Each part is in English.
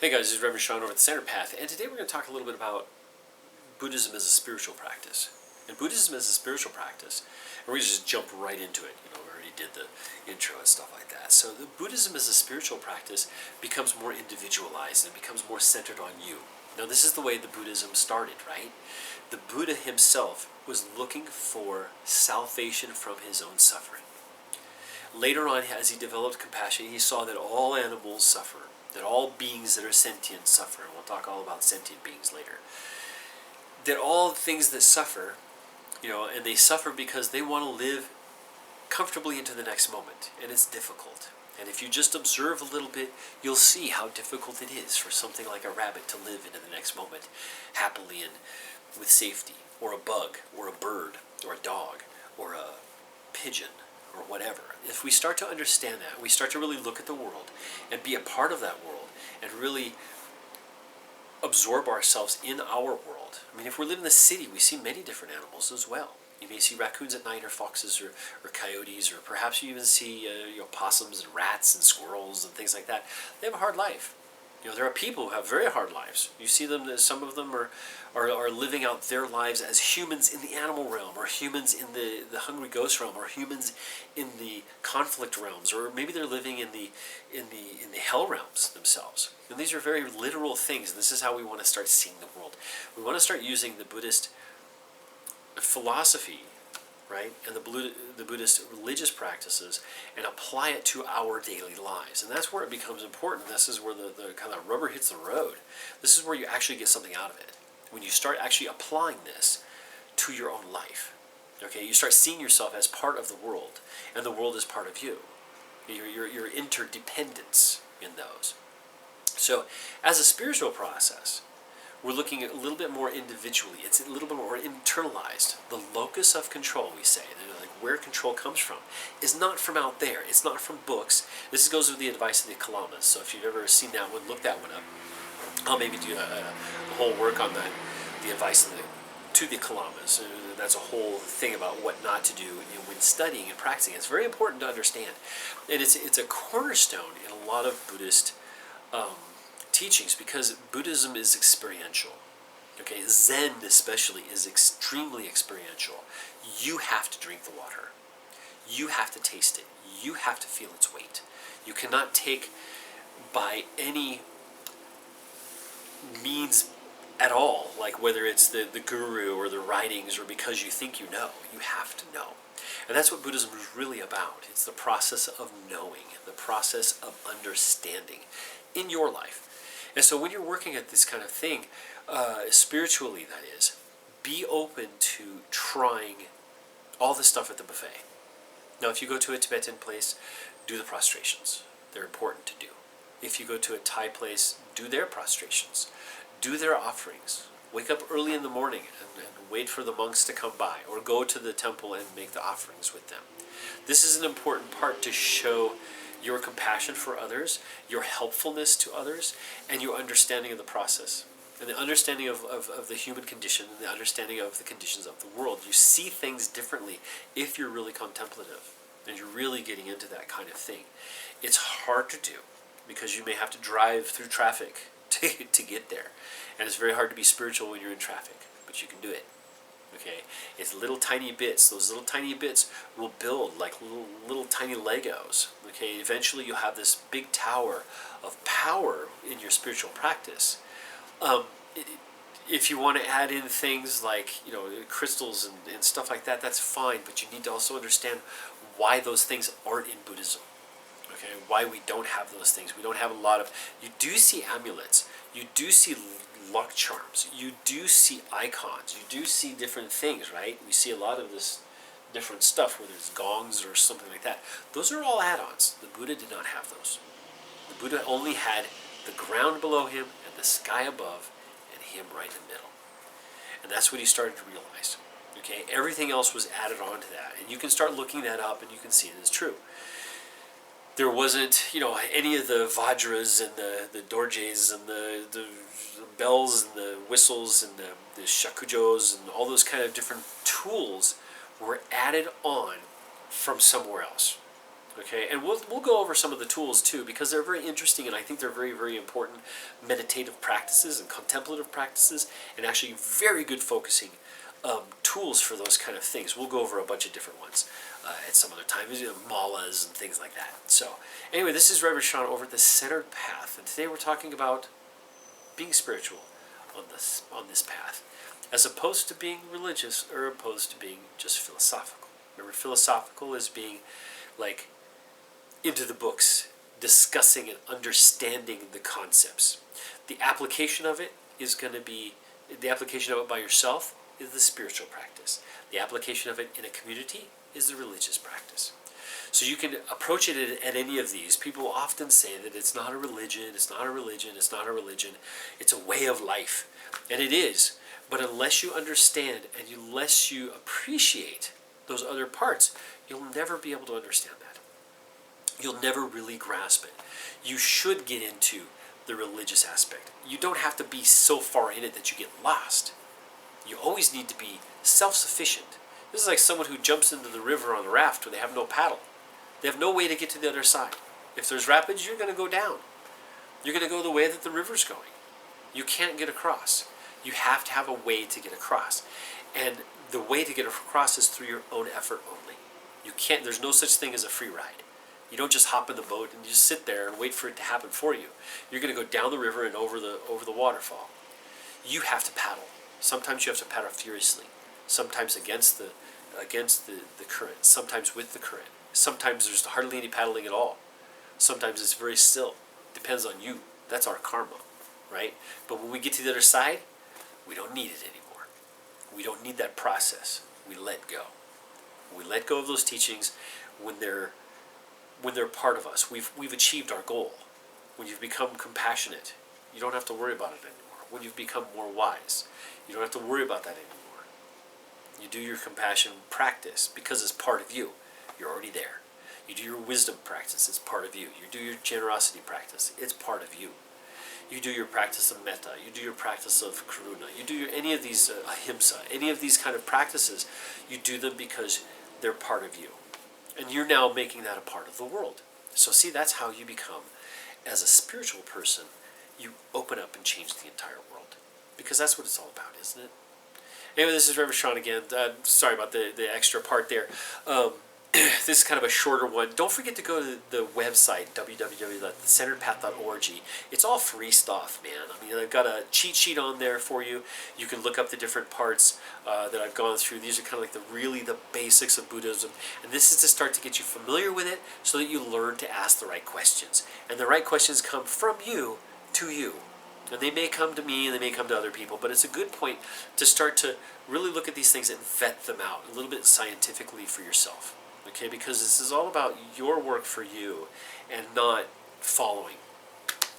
Hey guys, this is Reverend Sean over at the Center Path, and today we're going to talk a little bit about Buddhism as a spiritual practice. And Buddhism as a spiritual practice, and we're going to just jump right into it. We already did the intro and stuff like that. So the Buddhism as a spiritual practice becomes more individualized and becomes more centered on you. Now this is the way the Buddhism started, right? The Buddha himself was looking for salvation from his own suffering. Later on, as he developed compassion, he saw that all animals suffer, that all beings that are sentient suffer. And we'll talk all about sentient beings later. That all things that suffer, and they suffer because they want to live comfortably into the next moment, and it's difficult. And if you just observe a little bit, you'll see how difficult it is for something like a rabbit to live into the next moment happily and with safety, or a bug, or a bird, or a dog, or a pigeon, or whatever. If we start to understand that, we start to really look at the world and be a part of that world and really absorb ourselves in our world. I mean, if we live in the city, we see many different animals as well. You may see raccoons at night, or foxes, or coyotes, or perhaps you even see possums and rats and squirrels and things like that. They have a hard life. There are people who have very hard lives. You see them, some of them are living out their lives as humans in the animal realm, or humans in the hungry ghost realm, or humans in the conflict realms, or maybe they're living in the hell realms themselves. And these are very literal things, and this is how we want to start seeing the world. We want to start using the Buddhist philosophy, right, and the Buddhist religious practices, and apply it to our daily lives. And that's where it becomes important. This is where the kind of rubber hits the road. This is where you actually get something out of it. When you start actually applying this to your own life. Okay, you start seeing yourself as part of the world, and the world is part of you. Your interdependence in those. So, as a spiritual process, we're looking at a little bit more individually. It's a little bit more internalized. The locus of control, we say, like where control comes from, is not from out there. It's not from books. This goes with the advice of the Kalamas. So if you've ever seen that one, look that one up. I'll maybe do a whole work on that, the advice to the Kalamas. That's a whole thing about what not to do when studying and practicing. It's very important to understand. And it's a cornerstone in a lot of Buddhist teachings, because Buddhism is experiential. Okay, Zen especially is extremely experiential. You have to drink the water. You have to taste it. You have to feel its weight. You cannot take by any means at all, like whether it's the guru or the writings or because you think you know. You have to know. And that's what Buddhism is really about. It's the process of knowing, the process of understanding in your life. And so when you're working at this kind of thing, spiritually that is, be open to trying all the stuff at the buffet. Now if you go to a Tibetan place, do the prostrations. They're important to do. If you go to a Thai place, do their prostrations. Do their offerings. Wake up early in the morning and wait for the monks to come by, or go to the temple and make the offerings with them. This is an important part to show your compassion for others, your helpfulness to others, and your understanding of the process, and the understanding of the human condition, and the understanding of the conditions of the world. You see things differently if you're really contemplative, and you're really getting into that kind of thing. It's hard to do, because you may have to drive through traffic to get there. And it's very hard to be spiritual when you're in traffic, but you can do it. Okay, it's little tiny bits. Those little tiny bits will build like little tiny Legos. Okay, eventually you'll have this big tower of power in your spiritual practice. If you want to add in things like crystals and stuff like that, that's fine. But you need to also understand why those things aren't in Buddhism. Okay, why we don't have those things. We don't have a lot of. You do see amulets. You do see luck charms. You do see icons. You do see different things, right? We see a lot of this different stuff, whether it's gongs or something like that. Those are all add-ons. The Buddha did not have those. The Buddha only had the ground below him and the sky above and him right in the middle. And that's what he started to realize. Okay, everything else was added on to that. And you can start looking that up and you can see it is true. There wasn't, any of the vajras and the dorjes and the bells and the whistles and the shakujos and all those kind of different tools were added on from somewhere else. Okay, and we'll go over some of the tools too, because they're very interesting, and I think they're very, very important meditative practices and contemplative practices, and actually very good focusing tools for those kind of things. We'll go over a bunch of different ones at some other time, malas and things like that. So anyway, this is Reverend Sean over at the Centered Path, and today we're talking about being spiritual on this path, as opposed to being religious or opposed to being just philosophical. Remember, philosophical is being like into the books, discussing and understanding the concepts. The application of it is going to be, the application of it by yourself is the spiritual practice. The application of it in a community is the religious practice. So you can approach it at any of these. People often say that it's not a religion, it's not a religion, it's not a religion. It's a way of life. And it is. But unless you understand and unless you appreciate those other parts, you'll never be able to understand that. You'll never really grasp it. You should get into the religious aspect. You don't have to be so far in it that you get lost. You always need to be self-sufficient. This is like someone who jumps into the river on a raft where they have no paddle. They have no way to get to the other side. If there's rapids, you're going to go down. You're going to go the way that the river's going. You can't get across. You have to have a way to get across. And the way to get across is through your own effort only. You can't, there's no such thing as a free ride. You don't just hop in the boat and just sit there and wait for it to happen for you. You're going to go down the river and over the waterfall. You have to paddle. Sometimes you have to paddle furiously. Sometimes against the current. Sometimes with the current. Sometimes there's hardly any paddling at all. Sometimes it's very still. Depends on you. That's our karma, right? But when we get to the other side, we don't need it anymore. We don't need that process. We let go. We let go of those teachings when they're part of us. We've achieved our goal. When you've become compassionate, you don't have to worry about it anymore. When you've become more wise, you don't have to worry about that anymore. You do your compassion practice because it's part of you. You're already there. You do your wisdom practice, it's part of you. You do your generosity practice, it's part of you. You do your practice of metta, you do your practice of karuna, you do any of these ahimsa, any of these kind of practices, you do them because they're part of you. And you're now making that a part of the world. So see, that's how you become, as a spiritual person, you open up and change the entire world. Because that's what it's all about, isn't it? Anyway, this is Reverend Sean again. Sorry about the extra part there. This is kind of a shorter one. Don't forget to go to the website, www.thecenteredpath.org. It's all free stuff, man. I mean, I've got a cheat sheet on there for you. You can look up the different parts that I've gone through. These are kind of like the basics of Buddhism. And this is to start to get you familiar with it so that you learn to ask the right questions. And the right questions come from you to you. And they may come to me and they may come to other people, but it's a good point to start to really look at these things and vet them out a little bit scientifically for yourself. Okay, because this is all about your work for you and not following.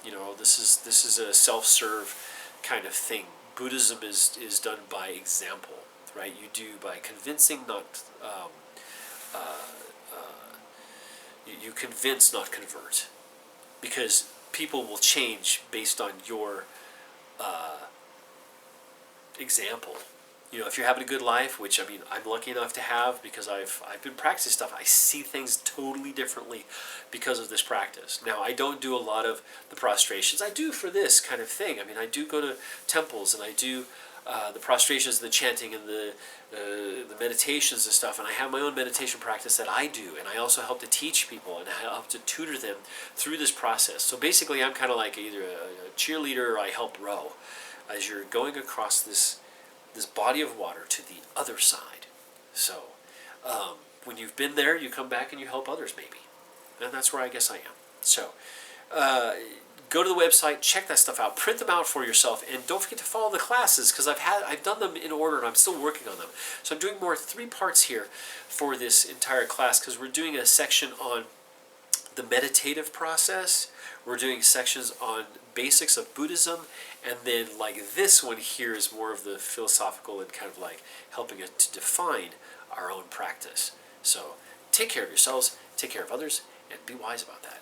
You know, this is a self-serve kind of thing. Buddhism is done by example, right? You do by convincing, not you convince, not convert, because people will change based on your example. You know, if you're having a good life, which I mean, I'm lucky enough to have because I've been practicing stuff. I see things totally differently because of this practice. Now, I don't do a lot of the prostrations. I do for this kind of thing. I mean, I do go to temples and I do the prostrations, the chanting, and the meditations and stuff. And I have my own meditation practice that I do, and I also help to teach people and I help to tutor them through this process. So basically, I'm kind of like either a cheerleader or I help row as you're going across this body of water to the other side. So when you've been there, you come back and you help others maybe. And that's where I guess I am. So go to the website, check that stuff out, print them out for yourself, and don't forget to follow the classes because I've done them in order and I'm still working on them. So I'm doing 3 parts here for this entire class because we're doing a section on the meditative process. We're doing sections on basics of Buddhism, and then like this one here is more of the philosophical and kind of like helping us to define our own practice. So take care of yourselves, take care of others, and be wise about that.